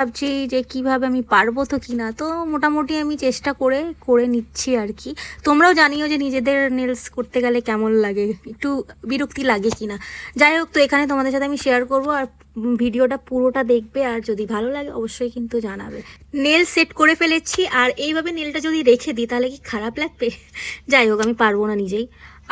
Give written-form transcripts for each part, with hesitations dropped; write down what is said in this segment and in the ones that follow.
ভাবছি যে কিভাবে আমি পারবো তো কি না, তো মোটামুটি আমি চেষ্টা করে নিচ্ছি আর কি। তোমরাও জানিও যে নিজেদের নেলস করতে গেলে কেমন লাগে, একটু বিরক্তি লাগে কি না। যাই হোক, তো এখানে তোমাদের সাথে আমি শেয়ার করব, আর ভিডিওটা পুরোটা দেখবে, আর যদি ভালো লাগে অবশ্যই কিন্তু জানাবে। নেল সেট করে ফেলেছি, আর এইভাবে নেলটা যদি রেখে দিই তাহলে কি খারাপ লাগবে? যাই হোক, আমি পারবো না নিজেই।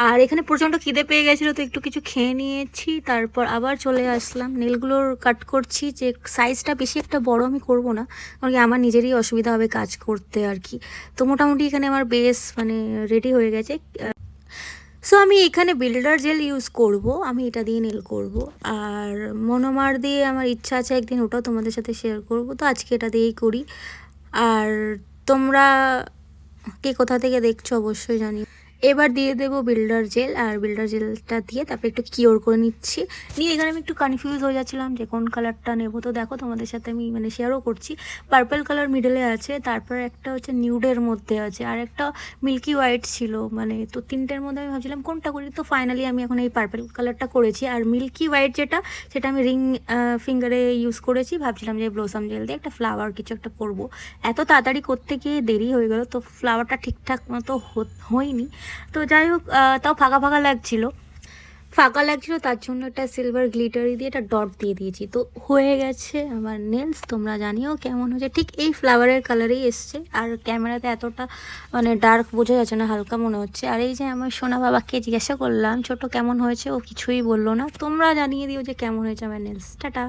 আর এখানে প্রচণ্ড খিদে পেয়ে গেছিলো, তো একটু কিছু খেয়ে নিয়েছি, তারপর আবার চলে আসলাম নেলগুলোর কাট করছি। যে সাইজটা বেশি একটা বড় আমি করব না, কারণ কি আমার নিজেরই অসুবিধা হবে কাজ করতে আর কি। তো মোটামুটি এখানে আমার বেস মানে রেডি হয়ে গেছে। সো আমি এখানে বিল্ডার জেল ইউজ করব, আমি এটা দিয়ে নেল করব। আর মনোমার দিয়ে আমার ইচ্ছা আছে একদিন, ওটাও তোমাদের সাথে শেয়ার করব। তো আজকে এটা দিয়েই করি। আর তোমরা কে কোথা থেকে দেখছো অবশ্যই জানিও। এবার দিয়ে দেবো বিল্ডার জেল, আর বিল্ডার জেলটা দিয়ে তারপর একটু কিওর করে নিচ্ছি। নিয়ে এখানে আমি একটু কনফিউজ হয়ে যাচ্ছিলাম যে কোন কালারটা নেব। তো দেখো, তোমাদের সাথে আমি মানে শেয়ারও করছি। পার্পল কালার মিডলে আছে, তারপর একটা হচ্ছে নিউডের মধ্যে আছে, আর একটা মিল্কি হোয়াইট ছিল। মানে তো তিনটের মধ্যে আমি ভাবছিলাম কোনটা করি, তো ফাইনালি আমি এখন এই পার্পল কালারটা করেছি। আর মিল্কি হোয়াইট যেটা, সেটা আমি রিং ফিঙ্গারে ইউজ করেছি। ভাবছিলাম যে ব্লসম জেল দিয়ে একটা ফ্লাওয়ার কিছু একটা করব। এত তাড়াতাড়ি করতে গিয়ে দেরি হয়ে গেল, তো ফ্লাওয়ারটা ঠিকঠাক মতো হয়নি। তো যাই হোক, তাও ফাঁকা ফাঁকা লাগছিল, তার জন্য একটা সিলভার গ্লিটারি দিয়ে একটা ডট দিয়ে দিয়েছি। তো হয়ে গেছে আমার নেলস। তোমরা জানিও কেমন হয়েছে। ঠিক এই ফ্লাওয়ারের কালারেই এসছে, আর ক্যামেরাতে এতটা মানে ডার্ক বোঝা যাচ্ছে না, হালকা মনে হচ্ছে। আর এই যে আমার সোনা বাবাকে জিজ্ঞাসা করলাম ছোট কেমন হয়েছে, ও কিছুই বললো না। তোমরা জানিয়ে দিও যে কেমন হয়েছে আমার নেলস। টাটা।